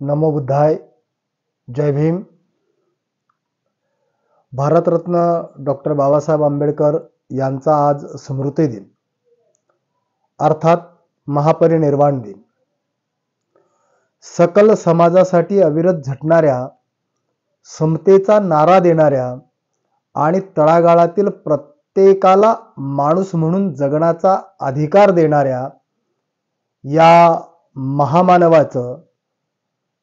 नमो बुद्धाय. जय Bhim. Bharat Ratna doctor Babasaheb Ambedkar यांचा आज स्मृती दिन अर्थात महापरिनिर्वाण दिन. सकल समाजासाठी अविरत झटणाऱ्या, समतेचा नारा देणाऱ्या आणि तळागाळातील प्रत्येकाला माणूस म्हणून जगण्याचा अधिकार देणाऱ्या या महामानवाचं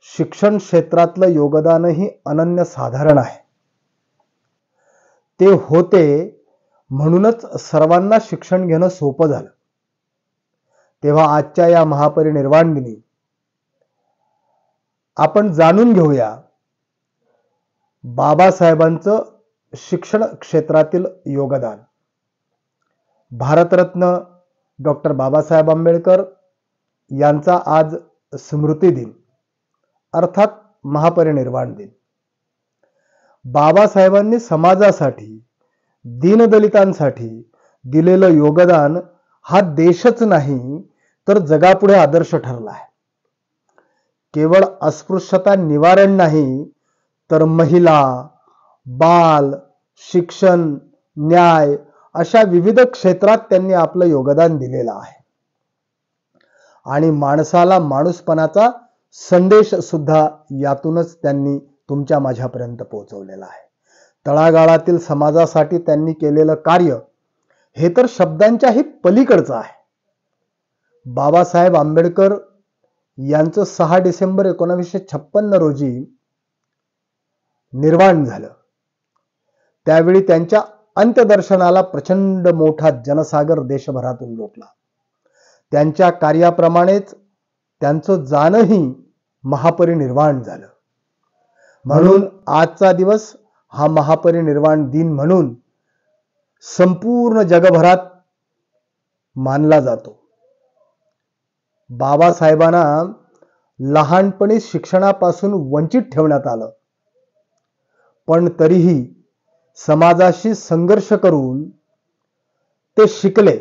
शिक्षण क्षेत्रातलं योगदानही अनन्यसाधारण आहे. ते होते म्हणूनच सर्वांना शिक्षण घेणं सोपं झालं. तेव्हा आजच्या या महापरिनिर्वाण दिनी आपण जाणून घेऊया बाबासाहेबांचं शिक्षण क्षेत्रातील योगदान. भारतरत्न डॉक्टर बाबासाहेब आंबेडकर यांचा आज स्मृती दिन अर्थात महापरिनिर्वाण दिन. बाबासाहेबांनी समाजासाठी, दीनदलितांसाठी दिलेलं योगदान हा देशच नाही तर जगापुढे आदर्श ठरला आहे. केवळ अस्पृश्यता निवारण नाही तर महिला, बाल, शिक्षण, न्याय अशा विविध क्षेत्रात त्यांनी आपलं योगदान दिलेलं आहे. आणि माणसाला माणूसपणाचा संदेश सुद्धा यातूनच त्यांनी तुमच्या माझ्यापर्यंत पोहोचवलेला आहे. तळागाळातील समाजासाठी त्यांनी केलेलं कार्य हे तर शब्दांच्याही पलीकडचं आहे. बाबासाहेब आंबेडकर यांचं 6 डिसेंबर 1956 रोजी निर्वाण झालं. त्यावेळी त्यांच्या अंत्यदर्शनाला प्रचंड मोठा जनसागर देशभरातून लोटला. त्यांच्या कार्याप्रमाणेच त्यांचं जानही महापरिनिर्वाण झालं. म्हणून आजचा दिवस हा महापरिनिर्वाण दिन म्हणून संपूर्ण जगभरात मानला जातो. बाबासाहेबांना लहानपणी शिक्षणापासून वंचित ठेवण्यात आलं, पण तरीही समाजाशी संघर्ष करून ते शिकले.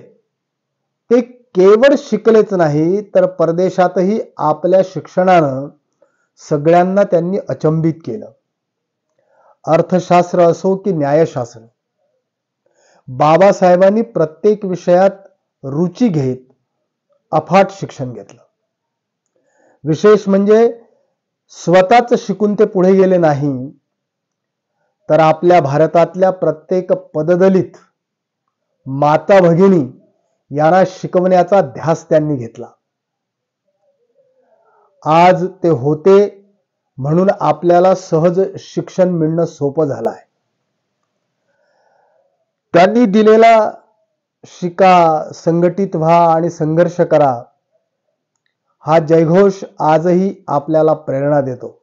ते केवळ शिकलेच नाही तर परदेशातही आपल्या शिक्षणानं सगळ्यांना त्यांनी अचंबित केलं. अर्थशास्त्र असो की न्यायशास्त्र, बाबासाहेबांनी प्रत्येक विषयात रुची घेत अफाट शिक्षण घेतलं. विशेष म्हणजे स्वतःच शिकून ते पुढे गेले नाही तर आपल्या भारतातल्या प्रत्येक पददलित, माता भगिनी यांना शिकवण्याचा ध्यास त्यांनी घेतला. आज ते होते म्हणून आपल्याला सहज शिक्षण मिळणं सोपं झालं आहे. त्यांनी दिलेला शिका, संघटित व्हा आणि संघर्ष करा हा जयघोष आजही आपल्याला प्रेरणा देतो.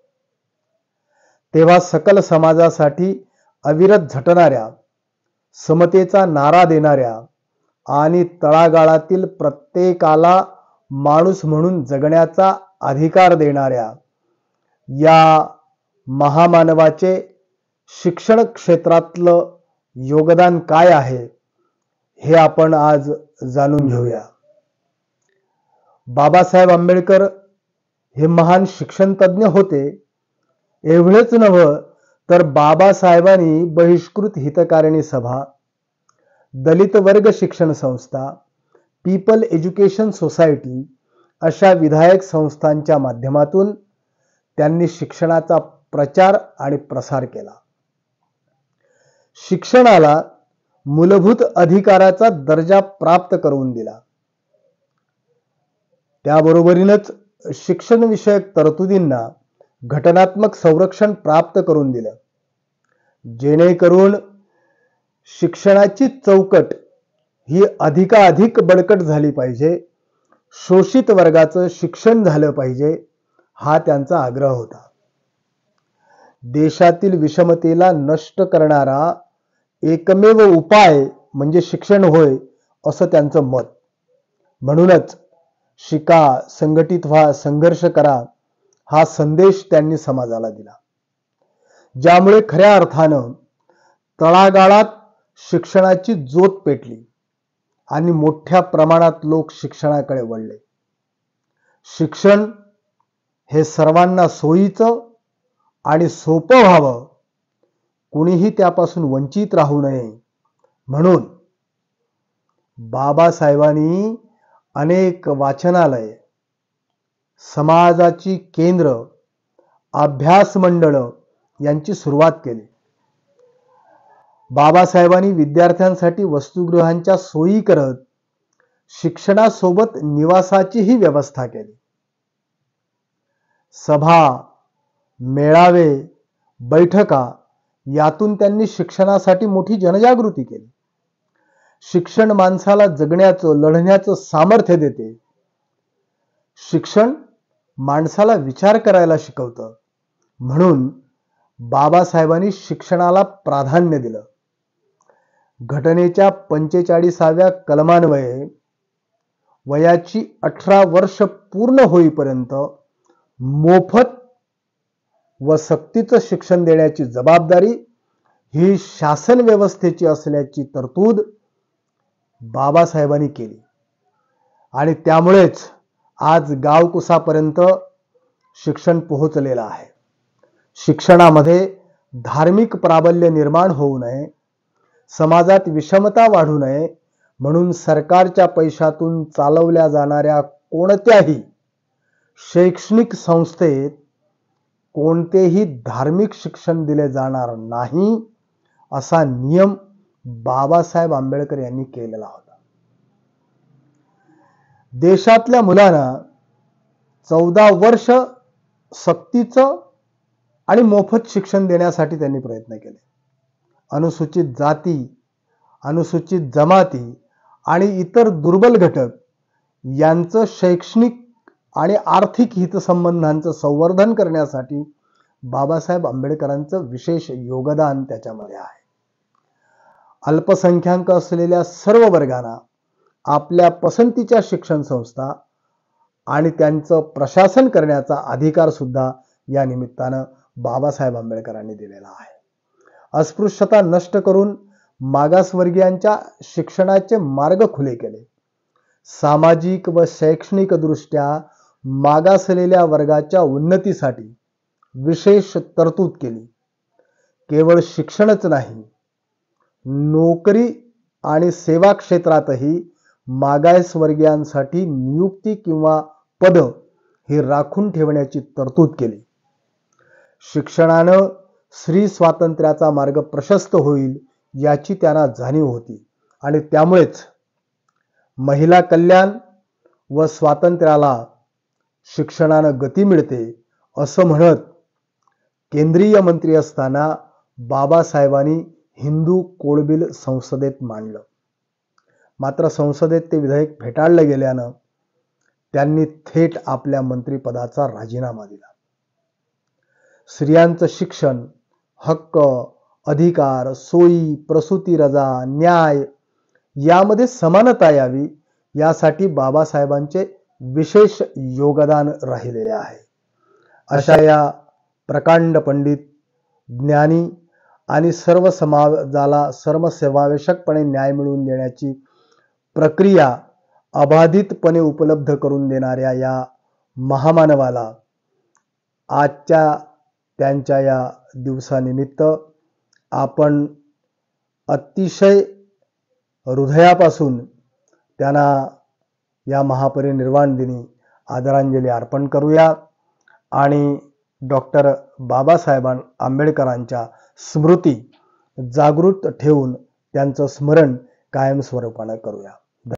तेव्हा सकल समाजासाठी अविरत झटणाऱ्या, समतेचा नारा देणाऱ्या आणि तळागाळातील प्रत्येकाला माणूस म्हणून जगण्याचा अधिकार देणाऱ्या या महामानवाचे शिक्षण क्षेत्रातलं योगदान काय आहे हे आपण आज जाणून घेऊया. बाबासाहेब आंबेडकर हे महान शिक्षण तज्ञ होते. एवढेच नव्हे तर बाबासाहेबांनी बहिष्कृत हितकारिणी सभा, दलित वर्ग शिक्षण संस्था, पीपल एज्युकेशन सोसायटी अशा विधायक संस्थांच्या माध्यमातून त्यांनी शिक्षणाचा प्रचार आणि प्रसार केला. शिक्षणाला मूलभूत अधिकाराचा दर्जा प्राप्त करून दिला. त्याबरोबरीनच शिक्षण विषयक तरतुदींना घटनात्मक संरक्षण प्राप्त करून दिलं, जेणेकरून शिक्षणाची चौकट ही अधिकाधिक बळकट झाली पाहिजे, शोषित वर्गाचं शिक्षण झालं पाहिजे हा त्यांचा आग्रह होता. देशातील विषमतेला नष्ट करणारा एकमेव उपाय म्हणजे शिक्षण होय असं त्यांचं मत. म्हणूनच शिका, संघटित व्हा, संघर्ष करा हा संदेश त्यांनी समाजाला दिला, ज्यामुळे खऱ्या अर्थानं तळागाळात शिक्षणाची ज्योत पेटली आणि मोठ्या प्रमाणात लोक शिक्षणाकडे वळले. शिक्षण हे सर्वांना सोयीचं आणि सोपं व्हावं, कुणीही त्यापासून वंचित राहू नये म्हणून बाबासाहेबांनी अनेक वाचनालय, समाजाची केंद्र, अभ्यास मंडळ यांची सुरुवात केली. बाबासाहेबांनी विद्यार्थ्यांसाठी वसतिगृहांच्या सोयी करत शिक्षणासोबत निवासाचीही व्यवस्था केली. सभा, मेळावे, बैठका यातून त्यांनी शिक्षणासाठी मोठी जनजागृती केली. शिक्षण माणसाला जगण्याचं, लढण्याचं सामर्थ्य देते. शिक्षण माणसाला विचार करायला शिकवतं. म्हणून बाबासाहेबांनी शिक्षणाला प्राधान्य दिलं. घटनेच्या 45व्या कलमान्वये वयाची 18 वर्ष पूर्ण होईपर्यंत मोफत व सक्तीचं शिक्षण देण्याची जबाबदारी ही शासन व्यवस्थेची असल्याची तरतूद बाबासाहेबांनी केली. आणि त्यामुळेच आज गावकुसापर्यंत शिक्षण पोहोचलेलं आहे. शिक्षणामध्ये धार्मिक प्राबल्य निर्माण होऊ नये, समाजात विषमता वाढू नये म्हणून सरकारच्या पैशातून चालवल्या जाणाऱ्या कोणत्याही शैक्षणिक संस्थेत कोणतेही धार्मिक शिक्षण दिले जाणार नाही असा नियम बाबासाहेब आंबेडकर यांनी केलेला होता. देशातल्या मुलांना 14 वर्ष सक्तीचं आणि मोफत शिक्षण देण्यासाठी त्यांनी प्रयत्न केले. अनुसूचित जाती, अनुसूचित जमाती आणि इतर दुर्बल घटक यांचं शैक्षणिक आणि आर्थिक हितसंबंधांचं संवर्धन करण्यासाठी बाबासाहेब आंबेडकरांचं विशेष योगदान त्याच्यामध्ये आहे. अल्पसंख्याक असलेल्या सर्व वर्गांना आपल्या पसंतीच्या शिक्षण संस्था आणि त्यांचं प्रशासन करण्याचा अधिकार सुद्धा या निमित्तानं बाबासाहेब आंबेडकरांनी दिलेला आहे. अस्पृश्यता नष्ट करून मागासवर्गीयांच्या शिक्षणाचे मार्ग खुले केले. सामाजिक व शैक्षणिक दृष्ट्या मागासलेल्या वर्गाच्या उन्नतीसाठी विशेष तरतूद केली. केवळ शिक्षणच नाही, नोकरी आणि सेवा क्षेत्रातही मागासवर्गीयांसाठी नियुक्ती किंवा पद ही राखून ठेवण्याची तरतूद केली. शिक्षणानं स्त्री स्वातंत्र्याचा मार्ग प्रशस्त होईल याची त्यांना जाणीव होती आणि त्यामुळेच महिला कल्याण व स्वातंत्र्याला शिक्षणानं गती मिळते असं म्हणत केंद्रीय मंत्री असताना बाबासाहेबांनी हिंदू कोड बिल संसदेत मांडलं. मात्र संसदेत ते विधेयक फेटाळलं गेल्यानं त्यांनी थेट आपल्या मंत्रिपदाचा राजीनामा दिला. स्त्रियांचं शिक्षण, हक्क, अधिकार, सोयी, प्रसूती रजा, न्याय यामध्ये समानता यावी यासाठी बाबासाहेबांचे विशेष योगदान राहिलेले आहे. अशा या प्रकांड पंडित, ज्ञानी आणि सर्व समाजाला सर्वसमावेशकपणे न्याय मिळवून देण्याची प्रक्रिया अबाधितपणे उपलब्ध करून देणाऱ्या या महामानवाला आजच्या त्यांच्या या दिवसानिमित्त आपण अतिशय हृदयापासून त्यांना या महापरिनिर्वाण दिनी आदरांजली अर्पण करूया आणि डॉक्टर बाबासाहेब आंबेडकरांच्या स्मृती जागृत ठेवून त्यांचं स्मरण कायमस्वरूपानं करूया.